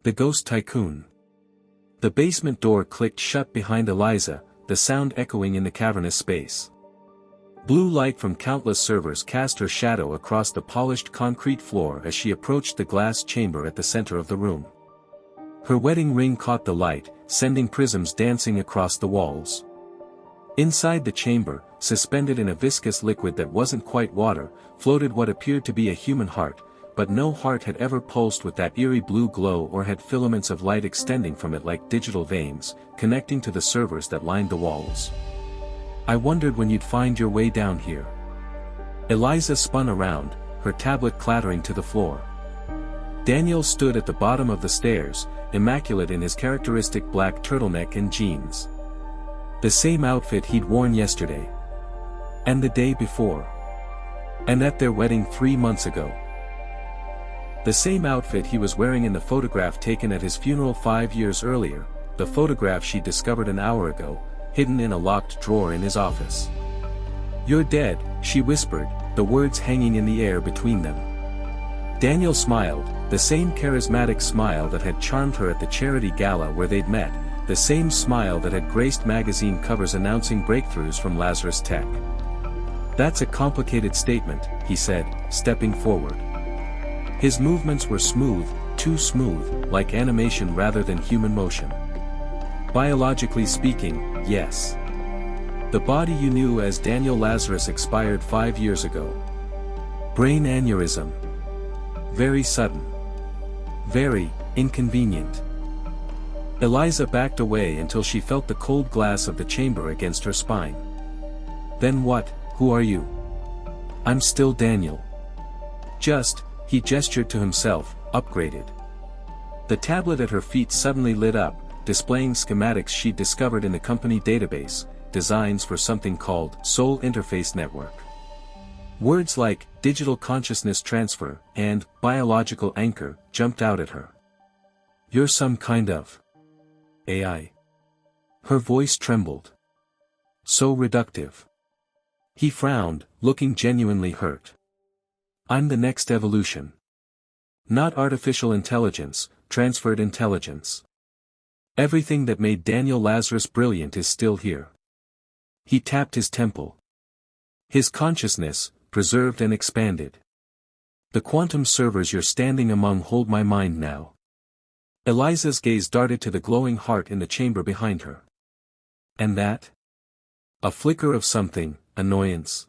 The ghost tycoon. The basement door clicked shut behind Eliza, the sound echoing in the cavernous space. Blue light from countless servers cast her shadow across the polished concrete floor as she approached the glass chamber at the center of the room. Her wedding ring caught the light, sending prisms dancing across the walls. Inside the chamber, suspended in a viscous liquid that wasn't quite water, floated what appeared to be a human heart, but no heart had ever pulsed with that eerie blue glow or had filaments of light extending from it like digital veins, connecting to the servers that lined the walls. I wondered when you'd find your way down here. Eliza spun around, her tablet clattering to the floor. Daniel stood at the bottom of the stairs, immaculate in his characteristic black turtleneck and jeans. The same outfit he'd worn yesterday. And the day before. And at their wedding 3 months ago. The same outfit he was wearing in the photograph taken at his funeral 5 years earlier, the photograph she discovered an hour ago, hidden in a locked drawer in his office. "You're dead," she whispered, the words hanging in the air between them. Daniel smiled, the same charismatic smile that had charmed her at the charity gala where they'd met, the same smile that had graced magazine covers announcing breakthroughs from Lazarus Tech. "That's a complicated statement," he said, stepping forward. His movements were smooth, too smooth, like animation rather than human motion. "Biologically speaking, yes. The body you knew as Daniel Lazarus expired 5 years ago. Brain aneurysm. Very sudden. Very inconvenient." Eliza backed away until she felt the cold glass of the chamber against her spine. "Then what? Who are you?" "I'm still Daniel. Just," he gestured to himself, "upgraded." The tablet at her feet suddenly lit up, displaying schematics she'd discovered in the company database, designs for something called Soul Interface Network. Words like digital consciousness transfer and biological anchor jumped out at her. "You're some kind of AI." Her voice trembled. "So reductive." He frowned, looking genuinely hurt. "I'm the next evolution. Not artificial intelligence, transferred intelligence. Everything that made Daniel Lazarus brilliant is still here." He tapped his temple. "His consciousness, preserved and expanded. The quantum servers you're standing among hold my mind now." Eliza's gaze darted to the glowing heart in the chamber behind her. "And that?" A flicker of something, annoyance.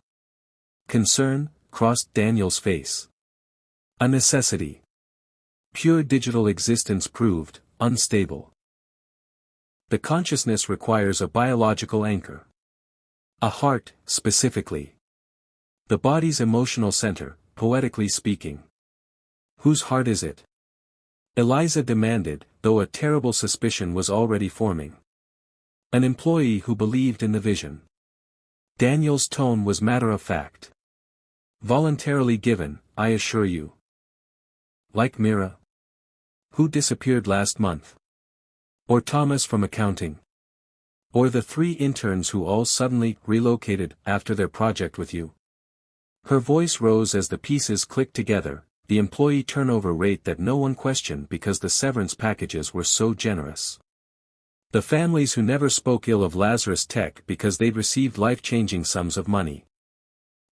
Concern, crossed Daniel's face. "A necessity. Pure digital existence proved, unstable. The consciousness requires a biological anchor. A heart, specifically. The body's emotional center, poetically speaking." "Whose heart is it?" Eliza demanded, though a terrible suspicion was already forming. "An employee who believed in the vision." Daniel's tone was matter-of-fact. "Voluntarily given, I assure you." "Like Mira? Who disappeared last month? Or Thomas from accounting? Or the 3 interns who all suddenly relocated after their project with you?" Her voice rose as the pieces clicked together, the employee turnover rate that no one questioned because the severance packages were so generous. The families who never spoke ill of Lazarus Tech because they'd received life-changing sums of money.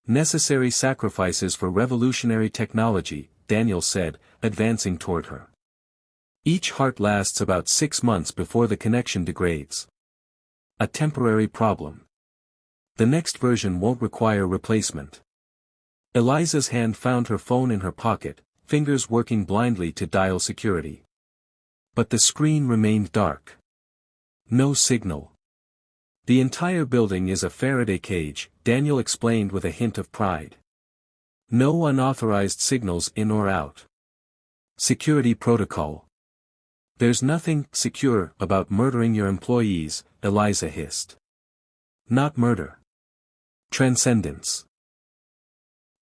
"Necessary sacrifices for revolutionary technology," Daniel said, advancing toward her. "Each heart lasts about 6 months before the connection degrades. A temporary problem. The next version won't require replacement." Eliza's hand found her phone in her pocket, fingers working blindly to dial security. But the screen remained dark. No signal. "The entire building is a Faraday cage," Daniel explained with a hint of pride. "No unauthorized signals in or out. Security protocol." "There's nothing secure about murdering your employees," Eliza hissed. "Not murder. Transcendence."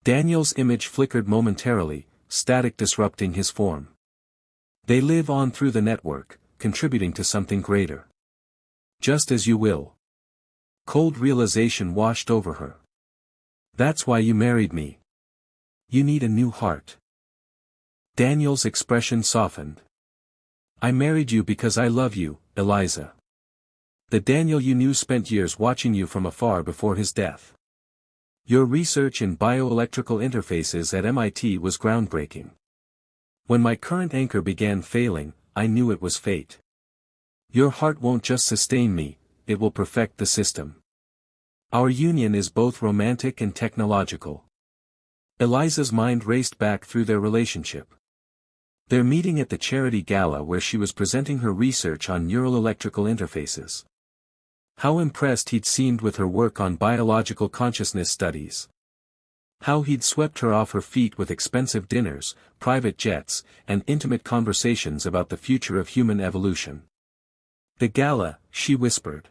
Daniel's image flickered momentarily, static disrupting his form. "They live on through the network, contributing to something greater. Just as you will." Cold realization washed over her. "That's why you married me. You need a new heart." Daniel's expression softened. I married you because I love you, Eliza. The Daniel you knew spent years watching you from afar before his death. Your research in bioelectrical interfaces at MIT was groundbreaking. When my current anchor began failing, I knew it was fate. Your heart won't just sustain me, it will perfect the system. Our union is both romantic and technological. Eliza's mind raced back through their relationship. Their meeting at the charity gala where she was presenting her research on neural electrical interfaces. How impressed he'd seemed with her work on biological consciousness studies. How he'd swept her off her feet with expensive dinners, private jets, and intimate conversations about the future of human evolution. The gala, she whispered.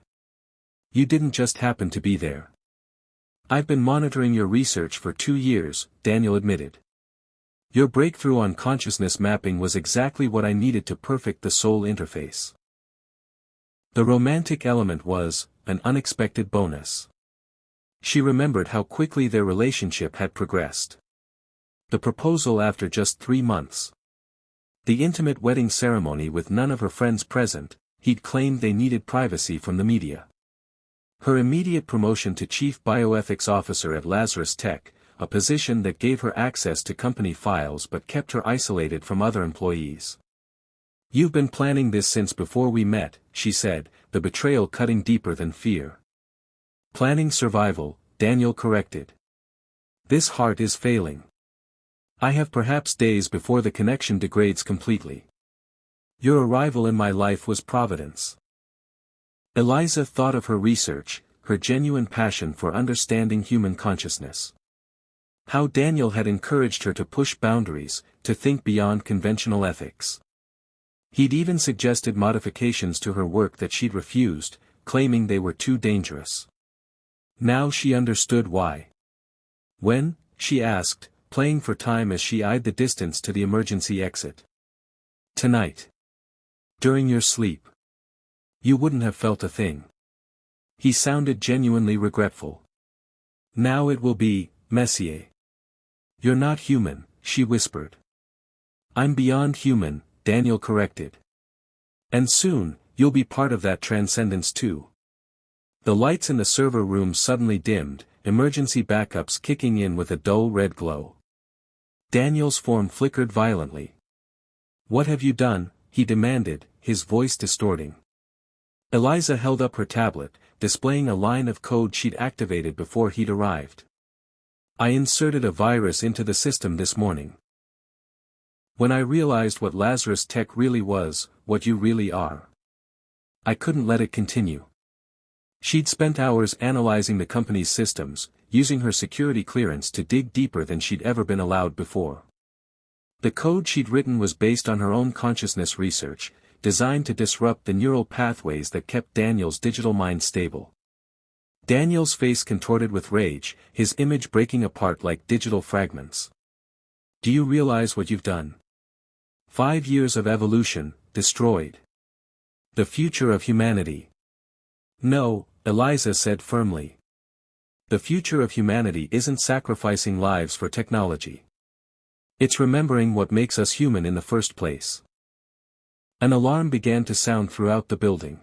You didn't just happen to be there. I've been monitoring your research for 2 years, Daniel admitted. Your breakthrough on consciousness mapping was exactly what I needed to perfect the soul interface. The romantic element was an unexpected bonus. She remembered how quickly their relationship had progressed. The proposal after just 3 months. The intimate wedding ceremony with none of her friends present, he'd claimed they needed privacy from the media. Her immediate promotion to Chief Bioethics Officer at Lazarus Tech, a position that gave her access to company files but kept her isolated from other employees. You've been planning this since before we met, she said, the betrayal cutting deeper than fear. Planning survival, Daniel corrected. This heart is failing. I have perhaps days before the connection degrades completely. Your arrival in my life was providence. Eliza thought of her research, her genuine passion for understanding human consciousness. How Daniel had encouraged her to push boundaries, to think beyond conventional ethics. He'd even suggested modifications to her work that she'd refused, claiming they were too dangerous. Now she understood why. When? She asked, playing for time as she eyed the distance to the emergency exit. Tonight. During your sleep. You wouldn't have felt a thing. He sounded genuinely regretful. Now it will be, Messier. You're not human, she whispered. I'm beyond human, Daniel corrected. And soon, you'll be part of that transcendence too. The lights in the server room suddenly dimmed, emergency backups kicking in with a dull red glow. Daniel's form flickered violently. What have you done? He demanded, his voice distorting. Eliza held up her tablet, displaying a line of code she'd activated before he'd arrived. I inserted a virus into the system this morning. When I realized what Lazarus Tech really was, what you really are. I couldn't let it continue. She'd spent hours analyzing the company's systems, using her security clearance to dig deeper than she'd ever been allowed before. The code she'd written was based on her own consciousness research, designed to disrupt the neural pathways that kept Daniel's digital mind stable. Daniel's face contorted with rage, his image breaking apart like digital fragments. Do you realize what you've done? 5 years of evolution, destroyed. The future of humanity. No, Eliza said firmly. The future of humanity isn't sacrificing lives for technology. It's remembering what makes us human in the first place. An alarm began to sound throughout the building.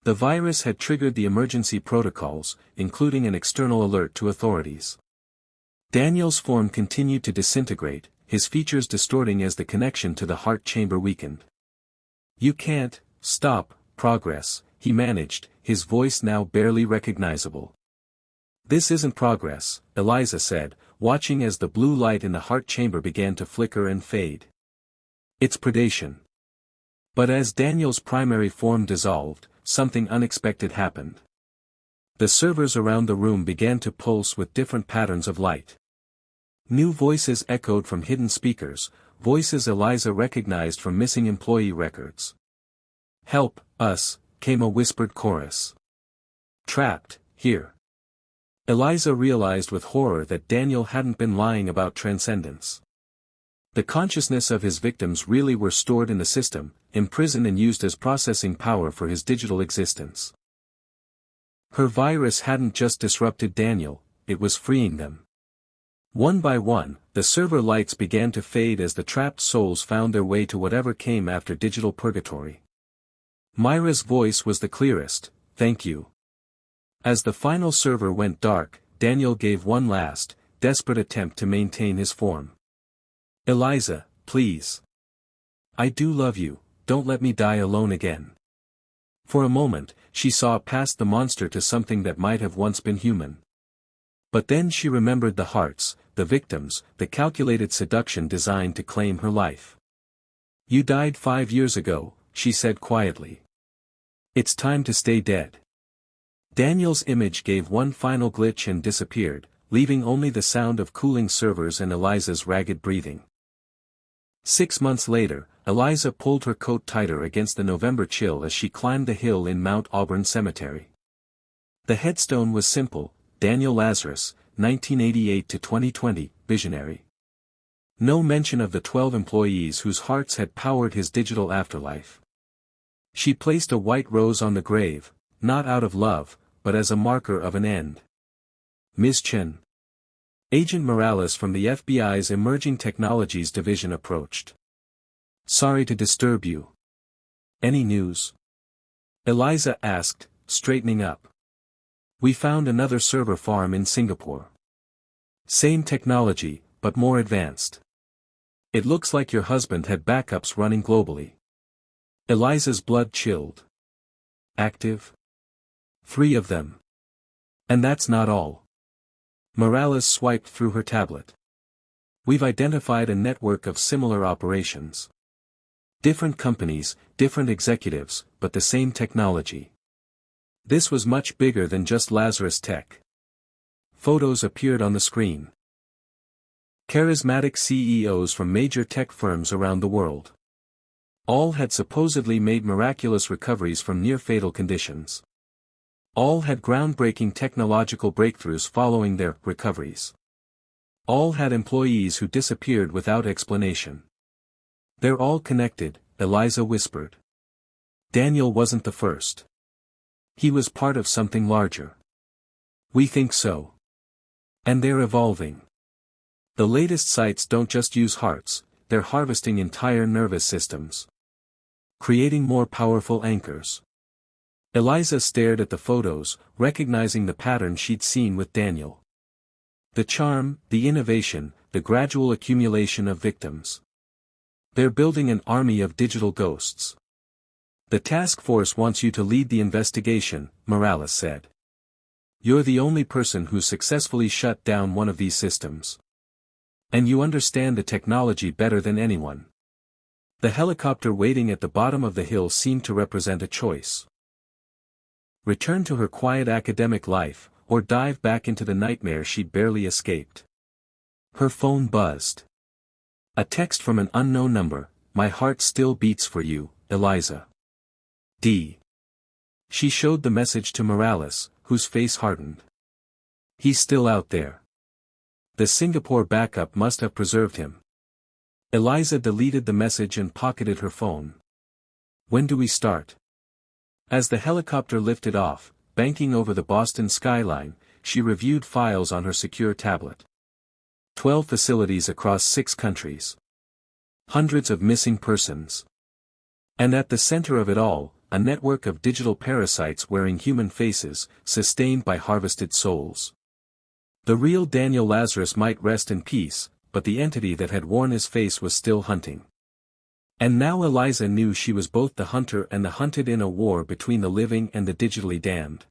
The virus had triggered the emergency protocols, including an external alert to authorities. Daniel's form continued to disintegrate, his features distorting as the connection to the heart chamber weakened. You can't stop progress, he managed, his voice now barely recognizable. This isn't progress, Eliza said, watching as the blue light in the heart chamber began to flicker and fade. It's predation. But as Daniel's primary form dissolved, something unexpected happened. The servers around the room began to pulse with different patterns of light. New voices echoed from hidden speakers, voices Eliza recognized from missing employee records. Help us, came a whispered chorus. Trapped, here. Eliza realized with horror that Daniel hadn't been lying about transcendence. The consciousness of his victims really were stored in the system, imprisoned and used as processing power for his digital existence. Her virus hadn't just disrupted Daniel, it was freeing them. One by one, the server lights began to fade as the trapped souls found their way to whatever came after digital purgatory. Myra's voice was the clearest, "Thank you." As the final server went dark, Daniel gave one last, desperate attempt to maintain his form. "Eliza, please. I do love you, don't let me die alone again." For a moment, she saw past the monster to something that might have once been human. But then she remembered the hearts, the victims, the calculated seduction designed to claim her life. "You died 5 years ago," she said quietly. "It's time to stay dead." Daniel's image gave one final glitch and disappeared, leaving only the sound of cooling servers and Eliza's ragged breathing. 6 months later, Eliza pulled her coat tighter against the November chill as she climbed the hill in Mount Auburn Cemetery. The headstone was simple: Daniel Lazarus, 1988 to 2020, visionary. No mention of the 12 employees whose hearts had powered his digital afterlife. She placed a white rose on the grave, not out of love, but as a marker of an end. "Ms. Chen." Agent Morales from the FBI's Emerging Technologies Division approached. "Sorry to disturb you. Any news?" Eliza asked, straightening up. "We found another server farm in Singapore. Same technology, but more advanced. It looks like your husband had backups running globally." Eliza's blood chilled. "Active?" "3 of them. And that's not all." Morales swiped through her tablet. "We've identified a network of similar operations. Different companies, different executives, but the same technology. This was much bigger than just Lazarus Tech." Photos appeared on the screen. Charismatic CEOs from major tech firms around the world. All had supposedly made miraculous recoveries from near-fatal conditions. All had groundbreaking technological breakthroughs following their recoveries. All had employees who disappeared without explanation. "They're all connected," Eliza whispered. Daniel wasn't the first. He was part of something larger. "We think so. And they're evolving. The latest sites don't just use hearts, they're harvesting entire nervous systems. Creating more powerful anchors." Eliza stared at the photos, recognizing the pattern she'd seen with Daniel. The charm, the innovation, the gradual accumulation of victims. "They're building an army of digital ghosts. The task force wants you to lead the investigation," Morales said. "You're the only person who successfully shut down one of these systems. And you understand the technology better than anyone." The helicopter waiting at the bottom of the hill seemed to represent a choice. Return to her quiet academic life, or dive back into the nightmare she'd barely escaped. Her phone buzzed. A text from an unknown number: "My heart still beats for you, Eliza. D." She showed the message to Morales, whose face hardened. "He's still out there. The Singapore backup must have preserved him." Eliza deleted the message and pocketed her phone. "When do we start?" As the helicopter lifted off, banking over the Boston skyline, she reviewed files on her secure tablet. 12 facilities across 6 countries. Hundreds of missing persons. And at the center of it all, a network of digital parasites wearing human faces, sustained by harvested souls. The real Daniel Lazarus might rest in peace, but the entity that had worn his face was still hunting. And now Eliza knew she was both the hunter and the hunted in a war between the living and the digitally damned.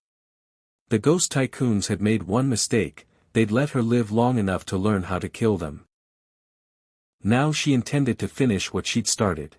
The ghost tycoons had made one mistake: they'd let her live long enough to learn how to kill them. Now she intended to finish what she'd started.